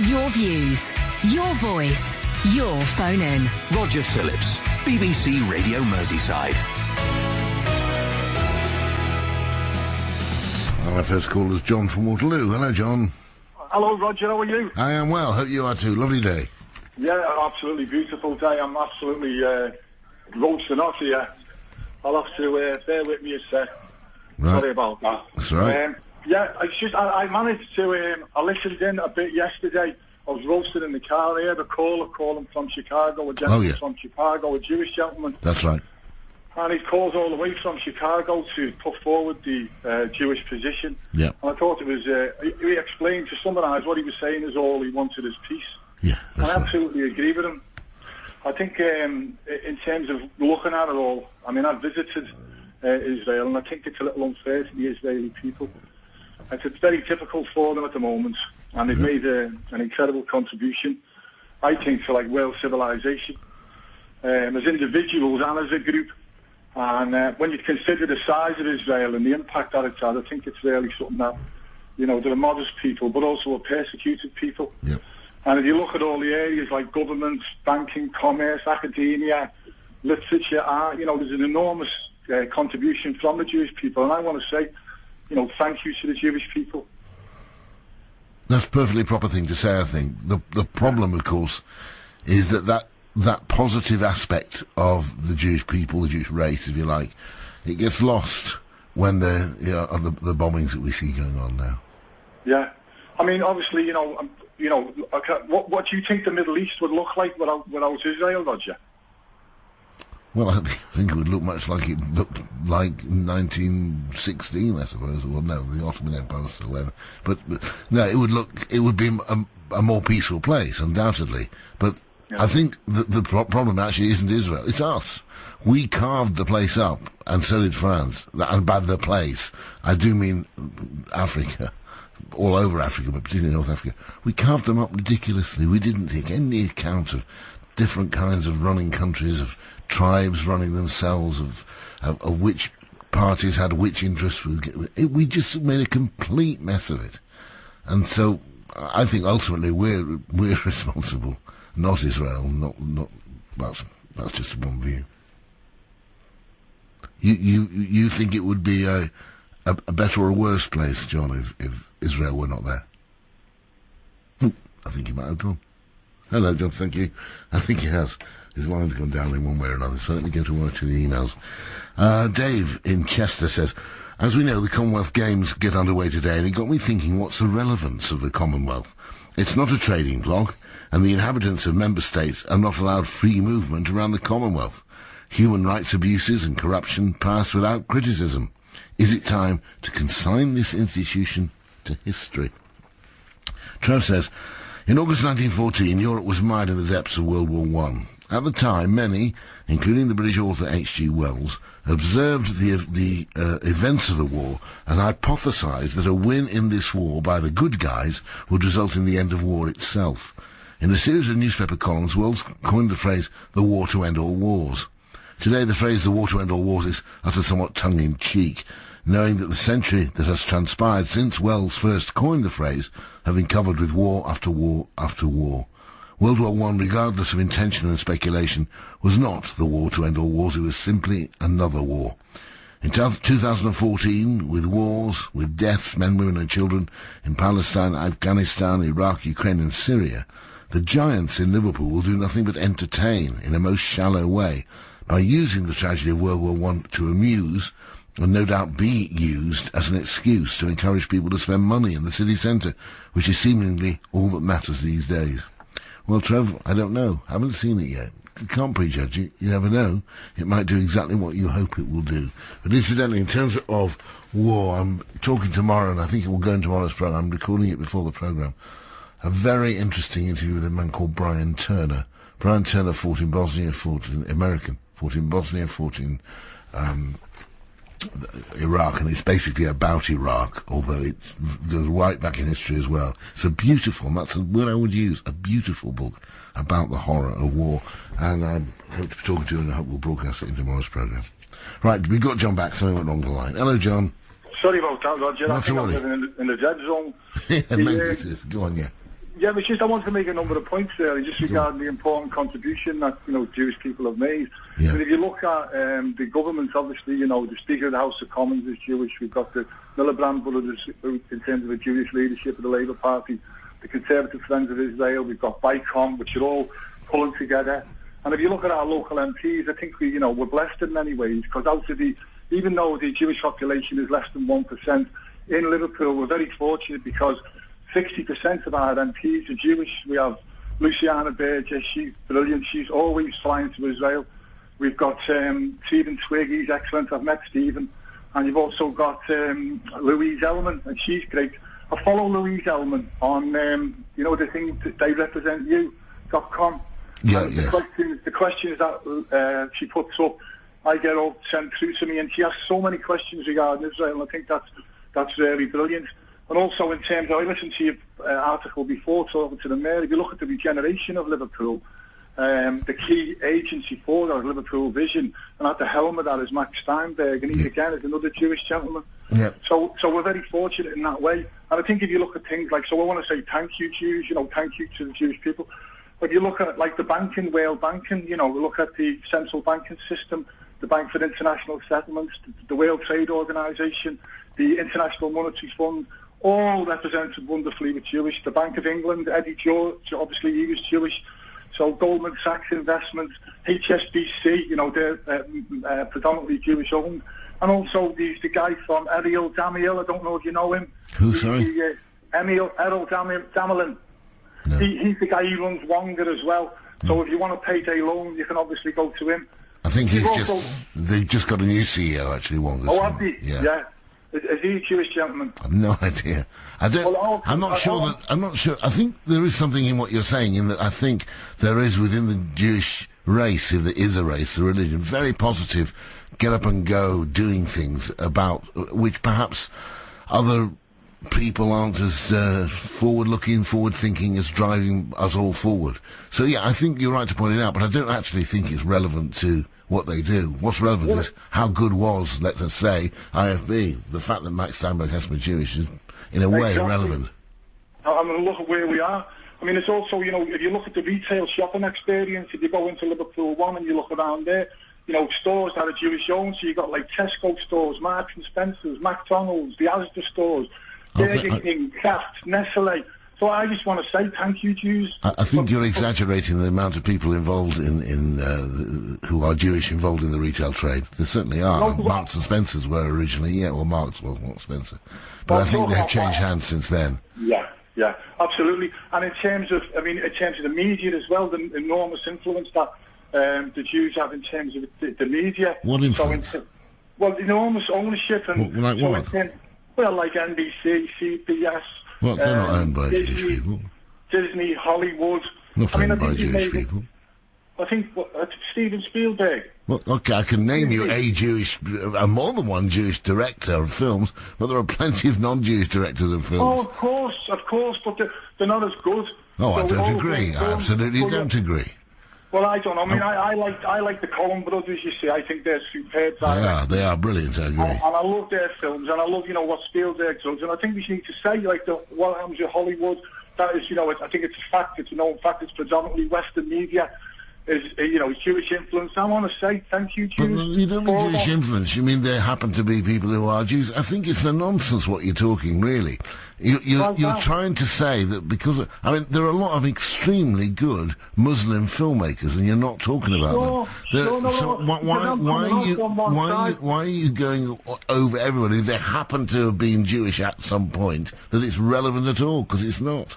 Your views, your voice, your phone in. Roger Phillips, BBC Radio Merseyside. Our first caller is John from Waterloo. Hello, John. Hello, Roger. How are you? I am well. Hope you are too. Lovely day. Yeah, absolutely beautiful day. I'm absolutely roasting off here. I'll have to bear with me a sec. Right. Sorry about that. That's right. Yeah, it's just I managed to. I listened in a bit yesterday. I was roasting in the car here. The caller calling from Chicago, a gentleman from Chicago, a Jewish gentleman. That's right. And he calls all the way from Chicago to put forward the Jewish position. Yeah. And I thought it was. He explained, to summarise, what he was saying is all he wanted is peace. Yeah, that's I absolutely agree with him. I think in terms of looking at it all, I mean, I've visited Israel, and I think it's a little unfair to the Israeli people. It's very difficult for them at the moment, and they've made an incredible contribution, I think, to like world civilization, as individuals and as a group. And when you consider the size of Israel and the impact that it's had, I think it's really something that, you know, they're a modest people, but also a persecuted people. Yep. And if you look at all the areas like government, banking, commerce, academia, literature, art, you know, there's an enormous contribution from the Jewish people. And I want to say, you know, thank you to the Jewish people. That's a perfectly proper thing to say, I think. The problem, of course, is that positive aspect of the Jewish people, the Jewish race, if you like, it gets lost when the bombings that we see going on now. Yeah. I mean, obviously, what do you think the Middle East would look like without Israel, Roger? Well, I think it would look much like it looked like in 1916, I suppose. Well, no, the Ottoman Empire was still there. But no, it would be a more peaceful place, undoubtedly. But yeah. I think the problem actually isn't Israel. It's us. We carved the place up, and so did France. And by the place, I do mean Africa. All over Africa, but particularly North Africa. We carved them up ridiculously. We didn't take any account of different kinds of running countries, of tribes running themselves, of which parties had which interests. We just made a complete mess of it. And so I think ultimately we're responsible, not Israel, not that's just one view. You think it would be a better or a worse place, John, if Israel were not there? I think he might have gone. Hello, John, thank you. I think he has. His line's gone down in one way or another, so let me go to one or two of the emails. Dave in Chester says, as we know, the Commonwealth Games get underway today, and it got me thinking, what's the relevance of the Commonwealth? It's not a trading bloc, and the inhabitants of member states are not allowed free movement around the Commonwealth. Human rights abuses and corruption pass without criticism. Is it time to consign this institution to history? Trev says, in August 1914, Europe was mired in the depths of World War I. At the time, many, including the British author H.G. Wells, observed the events of the war and hypothesized that a win in this war by the good guys would result in the end of war itself. In a series of newspaper columns, Wells coined the phrase, the war to end all wars. Today, the phrase, the war to end all wars, is uttered somewhat tongue-in-cheek, knowing that the century that has transpired since Wells first coined the phrase have been covered with war after war after war. World War I, regardless of intention and speculation, was not the war to end all wars. It was simply another war. In 2014, with wars, with deaths, men, women and children, in Palestine, Afghanistan, Iraq, Ukraine and Syria, the giants in Liverpool will do nothing but entertain in a most shallow way by using the tragedy of World War I to amuse and no doubt be used as an excuse to encourage people to spend money in the city centre, which is seemingly all that matters these days. Well, Trev, I don't know. I haven't seen it yet. You can't prejudge it. You never know. It might do exactly what you hope it will do. But incidentally, in terms of war, I'm talking tomorrow, and I think it will go in tomorrow's programme. I'm recording it before the programme. A very interesting interview with a man called Brian Turner. Brian Turner fought in Bosnia, fought in Iraq, and it's basically about Iraq, although it goes right back in history as well. It's a beautiful, and that's the word I would use, a beautiful book about the horror of war. And I hope to be talking to you, and I hope we'll broadcast it in tomorrow's programme. Right, we got John back, something went wrong the line. Hello, John. Sorry about that, Roger. I think I'm living in the dead zone. Go on, yeah. Yeah, but just I want to make a number of points there, just regarding the important contribution that Jewish people have made. Yeah. I mean, if you look at the government, obviously, the Speaker of the House of Commons is Jewish. We've got the Miliband brothers in terms of the Jewish leadership of the Labour Party, the Conservative Friends of Israel. We've got BICOM, which are all pulling together. And if you look at our local MPs, I think we're blessed in many ways, because out of even though the Jewish population is less than 1% in Liverpool, we're very fortunate because 60% of our MPs are Jewish. We have Luciana Berger, she's brilliant. She's always flying to Israel. We've got Stephen Twigg, he's excellent. I've met Stephen. And you've also got Louise Ellman, and she's great. I follow Louise Ellman on, the thing that they represent you.com. Yeah, The questions that she puts up, I get all sent through to me, and she asks so many questions regarding Israel, and I think that's really brilliant. And also in terms of, I listened to your article before talking to the mayor, if you look at the regeneration of Liverpool, the key agency for that is Liverpool Vision, and at the helm of that is Max Steinberg, and he again is another Jewish gentleman. Yeah. So we're very fortunate in that way. And I think if you look at things like, so I want to say thank you Jews, thank you to the Jewish people. But you look at like the banking, World Banking, we look at the central banking system, the Bank for International Settlements, the World Trade Organisation, the International Monetary Fund, all represented wonderfully with Jewish. The Bank of England, Eddie George, obviously he was Jewish. So Goldman Sachs Investments, HSBC, they're predominantly Jewish owned. And also the guy from Ariel Damiel, I don't know if you know him. Who, sorry? Errol Damelin. No. He's the guy who runs Wonga as well. So if you want a payday loan, you can obviously go to him. I think they've just got a new CEO actually, Wonga. Oh, have they? Yeah. Is he a Jewish gentleman? I've no idea. I'm not sure. I think there is something in what you're saying, in that I think there is within the Jewish race, if there is a race, the religion, very positive, get up and go doing things about which perhaps other people aren't as forward-looking, forward-thinking as driving us all forward. So yeah, I think you're right to point it out, but I don't actually think it's relevant to what they do. What's relevant is how good was, let us say, IFB. The fact that Max Steinberg has been Jewish is, in a way, relevant. I mean, look at where we are. I mean, it's also, if you look at the retail shopping experience, if you go into Liverpool 1 and you look around there, stores that are Jewish owned, so you've got like Tesco stores, Marks and Spencer's, McDonald's, the Asda stores, Burger King, Kraft, Nestle. So I just want to say thank you, Jews. I think you're exaggerating the amount of people involved who are Jewish involved in the retail trade. There certainly are. Marks and Spencer's were originally, Marks was not Spencer. But I think they've changed hands since then. Yeah, absolutely. And in terms of the media as well, the enormous influence that the Jews have in terms of the media. What influence? Enormous ownership and like what? Like NBC, CBS. Well, they're not owned by Disney, Jewish people. Disney, Hollywood. Not owned by Jewish people. I think Steven Spielberg. Well, okay, I can name you more than one Jewish director of films, but there are plenty of non-Jewish directors of films. Oh, of course, but they're not as good. Oh, I don't agree. I absolutely don't agree. Well, I don't know. I mean, I like the Coen brothers, you see. I think they're superb. They are brilliant, I agree. And I love their films, and I love, what Spielberg does. And I think we need to say, what happens in Hollywood, that is, I think it's a fact, it's a known fact, it's predominantly Western media, is Jewish influence. I want to say thank you, Jews. But you don't mean Jewish influence, you mean there happen to be people who are Jews. I think it's a nonsense what you're talking, really. You're trying to say that because, there are a lot of extremely good Muslim filmmakers, and you're not talking about them. Why are you going over everybody? They happen to have been Jewish at some point, that it's relevant at all, because it's not.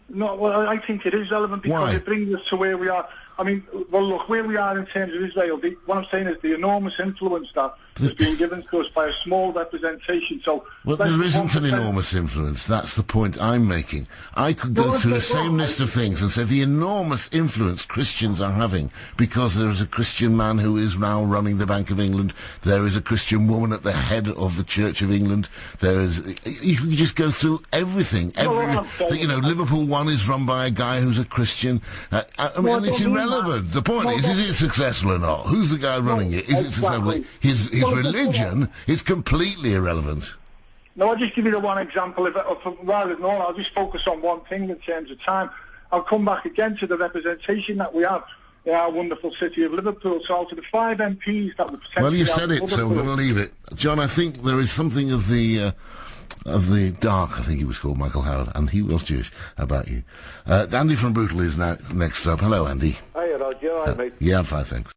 No, well, I think it is relevant because it brings us to where we are. Look, where we are in terms of Israel, what I'm saying is the enormous influence that has been given to us by a small representation. Well, there isn't an enormous influence. That's the point I'm making. I could go through the same list of things and say the enormous influence Christians are having because there is a Christian man who is now running the Bank of England. There is a Christian woman at the head of the Church of England. You can just go through everything. Liverpool 1 is run by a guy who's a Christian. It's irrelevant. The point is it successful or not? Who's the guy running it? Is it successful? His religion is completely irrelevant. No, I'll just give you the one example. Rather than all, I'll just focus on one thing in terms of time. I'll come back again to the representation that we have in our wonderful city of Liverpool. So to the 5 MPs that were potentially... Well, you said it, so we're going to leave it. John, I think there is something of the dark, I think he was called, Michael Howard, and he was Jewish, about you. Andy from Bootle is now next up. Hello, Andy. Hey, Roger. All right, mate. Yeah, I'm fine, thanks.